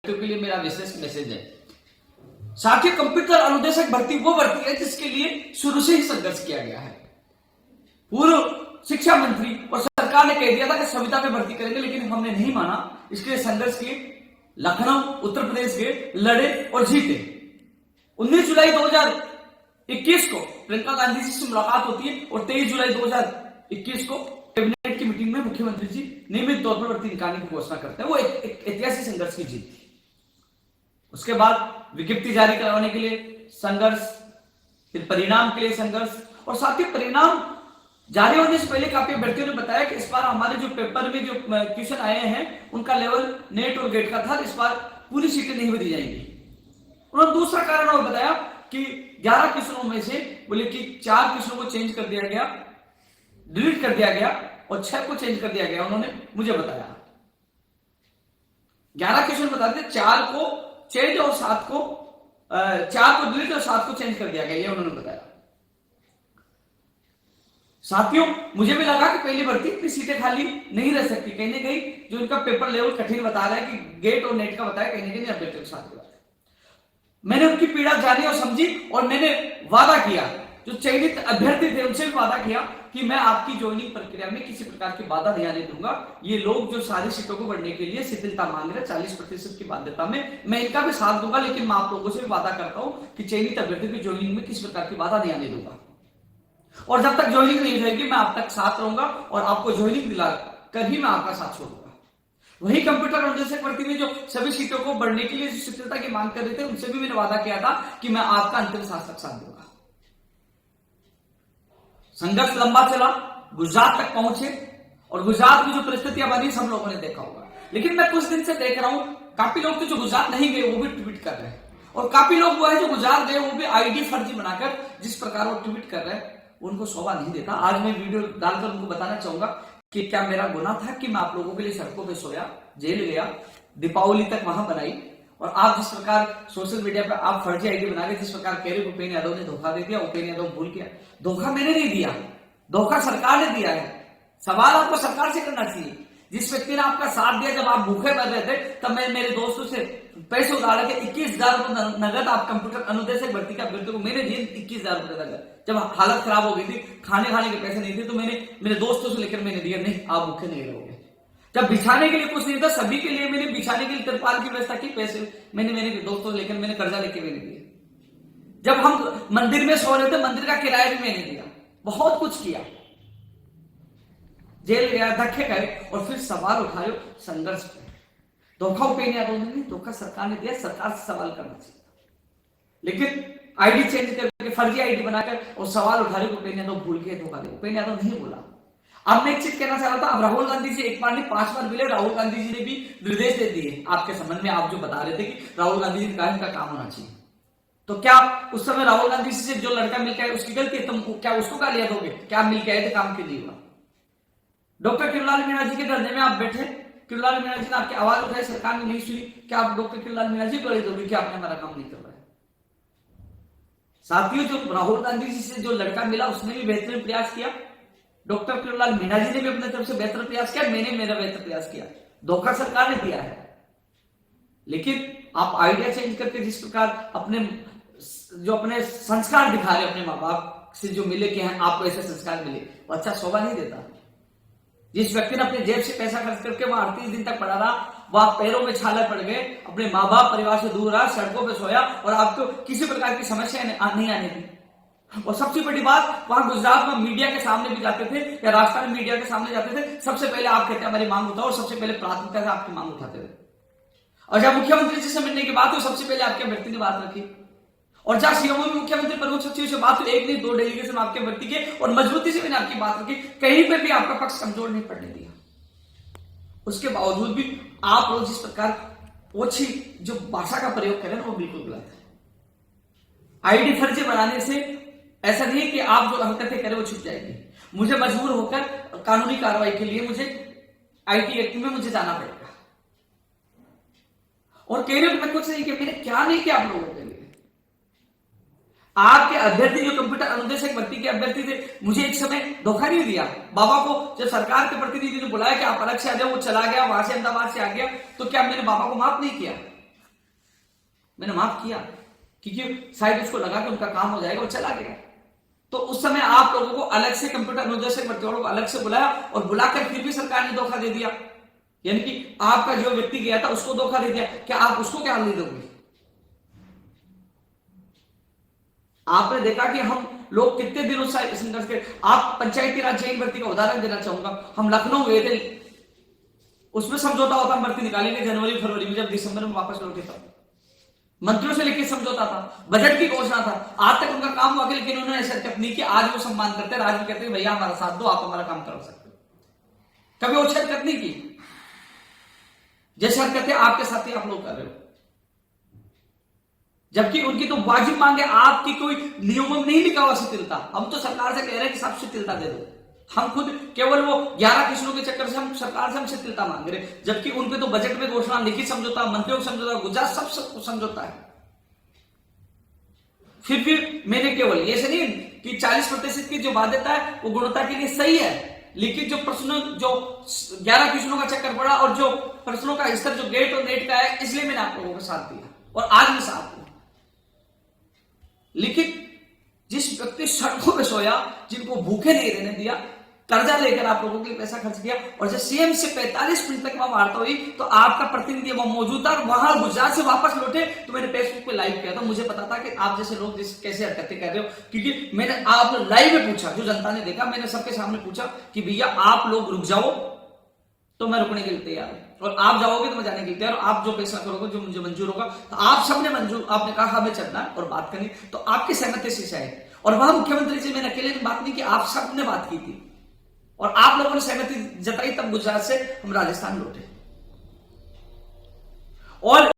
अभ्यर्थियों के लिए मेरा विशेष मैसेज है। साथियों, कंप्यूटर अनुदेशक भर्ती वो भर्ती है जिसके लिए शुरू से ही संघर्ष किया गया है। पूर्व शिक्षा मंत्री और सरकार ने कह दिया था कि संविदा पे भर्ती करेंगे, लेकिन हमने नहीं माना। इसके लिए संघर्ष किए, लखनऊ उत्तर प्रदेश गए, लड़े और जीते। 19 जुलाई 2021 को प्रियंका गांधी जी से मुलाकात होती है और 23 जुलाई 2021 को कैबिनेट की मीटिंग में मुख्यमंत्री जी नियमित तौर पर भर्ती निकालने की घोषणा करते हैं। वो एक ऐतिहासिक संघर्ष की जीत थी। उसके बाद विज्ञप्ति जारी करवाने के लिए संघर्ष, फिर परिणाम के लिए संघर्ष, और साथ ही परिणाम जारी होने से पहले काफी अभ्यर्थियों ने बताया कि इस बार हमारे जो पेपर में जो क्वेश्चन आए हैं उनका लेवल नेट और गेट का था, इस बार पूरी सीटें नहीं दी जाएंगी। उन्होंने दूसरा कारण और बताया कि 11 क्वेश्चनों में से बोले कि 4 क्वेश्चनों को चेंज कर दिया गया, डिलीट कर दिया गया, और 6 को चेंज कर दिया गया। उन्होंने मुझे बताया 11 क्वेश्चन बता दिए, 4 को चेंज और 7 को 4 को डिलीट और 7 को चेंज कर दिया गया, ये उन्होंने बताया। साथियों, मुझे भी लगा कि पहली भर्ती इतनी सीटें खाली नहीं रह सकती, कहीं ना कहीं जो इनका पेपर लेवल कठिन बता रहा है कि गेट और नेट का बताया, कहीं ना कहीं अभ्यर्थियों के साथ। मैंने उनकी पीड़ा जानी और समझी और मैंने वादा किया, जो चयनित अभ्यर्थी थे उनसे भी वादा किया कि मैं आपकी ज्वाइनिंग प्रक्रिया में किसी प्रकार की बाधा नहीं आने दूंगा। ये लोग जो सारी सीटों को बढ़ने के लिए शिथिलता मांग रहे 40% की बाध्यता में, मैं इनका भी साथ दूंगा, लेकिन मैं आप लोगों से भी वादा करता हूं कि चयनित अभ्यर्थी की ज्वाइनिंग में किसी प्रकार की बाधा नहीं आने दूंगा। और जब तक ज्वाइनिंग नहीं रहेगी मैं आप तक साथ रहूंगा और आपको ज्वाइनिंग दिला कर ही मैं आपका साथ छोड़ूंगा। वही कंप्यूटर अनुदेशक भर्ती में जो सभी सीटों को बढ़ने के लिए शिथिलता की मांग कर रहे थे, उनसे भी मैंने वादा किया था कि मैं आपका अंतिम सांस तक साथ दूंगा। संघर्ष लंबा चला, गुजरात तक पहुंचे, और गुजरात में जो परिस्थितियां बनी सब लोगों ने देखा होगा। लेकिन मैं कुछ दिन से देख रहा हूं काफी लोग तो जो गुजरात नहीं गए वो भी ट्वीट कर रहे हैं, और काफी लोग वो है जो गुजरात गए वो भी आईडी फर्जी बनाकर जिस प्रकार वो ट्वीट कर रहे हैं उनको शोभा नहीं देता। आज मैं वीडियो डालकर उनको बताना चाहूंगा कि क्या मेरा गुनाह था कि मैं आप लोगों के लिए सड़कों पे सोया, जेल गया, दीपावली तक वहां बनाई, और आप जिस प्रकार सोशल मीडिया पर आप फर्जी आईडी बना के जिस प्रकार कह रहे उपेंद्र यादव ने धोखा दे दिया, उपेंद्र यादव भूल गया। धोखा मैंने नहीं दिया, धोखा सरकार ने दिया है। सवाल आपको सरकार से करना चाहिए। जिस व्यक्ति ने आपका साथ दिया जब आप भूखे मर रहे थे, तब मैं मेरे दोस्तों से पैसे उधार के 21,000 रुपए नगद आप कंप्यूटर अनुदेशक भर्ती के अभ्यर्थियों को मैंने दिए 21,000 रुपए नगद। जब हालत खराब हो गई थी, खाने के पैसे नहीं थे, तो मैंने मेरे दोस्तों से लेकर मैंने दिया, नहीं आप भूखे नहीं रहोगे। जब बिछाने के लिए कुछ नहीं था, सभी के लिए मैंने बिछाने के लिए तिरपाल की व्यवस्था की, पैसे मैंने मेरे दोस्तों से लेकर मैंने कर्जा लेकर मैंने दिए। जब हम मंदिर में सो रहे थे, मंदिर का किराया भी मैंने दिया, बहुत कुछ किया। जेल गया, धक्के गए, और फिर सवाल उठाए संघर्ष पे। धोखा उपेंद्र यादव ने नहीं, धोखा सरकार ने दिया, सरकार से सवाल करना चाहिए। लेकिन आईडी चेंज करके फर्जी आईडी बनाकर और सवाल उठा रहे उपेंद्र यादव भूल के धोखा दे। उपेंद्र यादव नहीं बोला। अब मैं एक चीज कहना चाह रहा था, अब राहुल गांधी जी एक बार नहीं 5 बार मिले, राहुल गांधी जी ने भी निर्देश दे दिए आपके संबंध में। आप जो बता रहे थे कि राहुल गांधी जी ने कहा इनका काम होना चाहिए, तो क्या उस समय राहुल गांधी जी से जो लड़का मिलकर आया उसकी गलती है? तुम क्या उसको गालियां दोगे? क्या मिलकर आए थे, काम के लिए हुआ? डॉक्टर किरोड़लाल मीणा जी के धरने में आप बैठे, किरोड़लाल मीणा जी ने आपकी आवाज उठाई, सरकार ने नहीं सुनी, क्या आप डॉक्टर किरोड़लाल मीणा जी गले दोगे कि आपने हमारा काम नहीं कर रहा है? साथियों, जो राहुल गांधी जी से जो लड़का मिला उसने भी बेहतरीन प्रयास किया, डॉक्टर किरोड़लाल मीणा जी ने भी अपने तरफ से बेहतर प्रयास किया, मैंने मेरा बेहतर प्रयास किया। धोखा सरकार ने दिया है। लेकिन आप आइडिया चेंज करके जिस प्रकार अपने संस्कार दिखा रहे अपने माँ बाप से जो मिले कि आपको ऐसे संस्कार मिले, वो अच्छा शोभा नहीं देता। जिस व्यक्ति ने अपने जेब से पैसा खर्च करके वह 38 दिन तक पड़ा रहा, वह पैरों में छाले पड़ गए, अपने माँ बाप परिवार से दूर रहा, सड़कों पे सोया, और आपको किसी प्रकार की समस्या नहीं आने दी। और सबसे बड़ी बात, वहां गुजरात में मीडिया के सामने भी जाते थे या राजस्थान में मीडिया के सामने जाते थे, सबसे पहले आप कहते हमारी मांग उठाओ, और सबसे पहले प्राथमिकता से आपकी मांग उठाते थे। और जब मुख्यमंत्री जी से मिलने की बात हुई, सबसे पहले आपके व्यक्ति ने बात रखी, और जहां सीएमओ में मुख्यमंत्री प्रमुख सचिव से बात हुई, 1 नहीं 2 डेलीगेशन आपके व्यक्ति के, और मजबूती से मैंने आपकी बात रखी, कहीं पे भी आपका पक्ष कमजोर नहीं पड़ने दिया। उसके बावजूद भी आप लोग जिस प्रकार ओछी जो भाषा का प्रयोग करें वो बिल्कुल गलत है। आईडी फर्जी बनाने से ऐसा नहीं है कि आप जो हरकतें करें वो छूट जाएगी। मुझे मजबूर होकर कानूनी कार्रवाई के लिए मुझे आईटी एक्ट में मुझे जाना पड़ेगा, और कह रहे हो मैं कुछ नहीं किया, मैंने क्या नहीं किया आप लोगों के लिए। आपके अभ्यर्थी जो कंप्यूटर अनुदेशक भर्ती के अभ्यर्थी थे, मुझे एक समय धोखा नहीं दिया। बाबा को जब सरकार के प्रतिनिधि ने बुलाया कि आप अलग से आ जाओ, वो चला गया, वहां से अहमदाबाद से आ गया, तो क्या मैंने बाबा को माफ नहीं किया? मैंने माफ किया, क्योंकि शायद उसको लगा कि उनका काम हो जाएगा और चला गया। तो उस समय आप लोगों को अलग से कंप्यूटर अनुदेशक भर्ती वालों को अलग से बुलाया और बुलाकर फिर भी सरकार ने धोखा दे दिया, यानी कि आपका जो व्यक्ति गया था उसको धोखा दे दिया। क्या आप उसको क्या हल दोगे? आपने देखा कि हम लोग कितने दिनों से संघर्ष के, आप पंचायती राज जेई भर्ती का उदाहरण देना चाहूंगा। हम लखनऊ गए थे, उसमें समझौता होता हम भर्ती निकालेंगे जनवरी फरवरी में, जब दिसंबर में वापस लौटे तब मंत्रियों से लेकर समझौता था, बजट की घोषणा था, आज तक उनका काम हुआ, लेकिन उन्होंने ऐसा तकनीक की आज वो सम्मान करते हैं, आज भी कहते हैं भैया हमारा साथ दो, आप हमारा काम करा सकते हो। कभी वो हरकत नहीं की जैसे हरकतें आपके साथ ही आप लोग कर रहे हो, जबकि उनकी तो वाजिब मांगे, आपकी कोई नियमों में नहीं लिखा हुआ शिथिलता। हम तो सरकार से कह रहे हैं कि सब शिथिलता दे दो, हम खुद केवल वो 11 किस्मों के चक्कर से हम सरकार से हम शिथिलता मांग रहे, जबकि उनपे तो बजट में घोषणा, लिखित समझौता, मंत्रियों का समझौता, गुजरात सब समझौता है। फिर मैंने केवल ये से नहीं कि 40% की जो बाध्यता है वो गुणवत्ता के लिए सही है, लेकिन जो प्रश्नों, जो 11 क्वेश्चनों का चक्कर पड़ा और जो प्रश्नों का स्तर जो गेट और नेट का है, इसलिए मैंने आप लोगों का साथ दिया और आज मैं साथ दूं। लेकिन जिस व्यक्ति सड़कों पे सोया, जिनको भूखे नहीं रहने दिया, कर्जा लेकर आप लोगों के लिए पैसा खर्च किया, और जब सीएम से 45 मिनट तक वहां वार्ता हुई तो आपका प्रतिनिधि वहां मौजूद था, वहां गुजरात से वापस लौटे तो मैंने फेसबुक पे लाइव किया था। मुझे पता था कि आप जैसे लोग कैसे हरकतें कर रहे हो, क्योंकि मैंने आप लाइव में पूछा, जो जनता ने देखा, मैंने सबके सामने पूछा कि भैया आप लोग रुक जाओ तो मैं रुकने के लिए तैयार हूं, और आप जाओगे तो मैं जाने के लिए तैयार हूं, आप जो फैसला करोगे, जो मुझे मंजूर होगा, तो आप सबने मंजूर, आपने कहा हमें चलना है और बात करनी, तो आपकी सहमति से शायद, और वहां मुख्यमंत्री जी मैंने अकेले बात नहीं की, आप सबने बात की थी और आप लोगों ने सहमति जताई, तब गुजरात से हम राजस्थान लौटे। और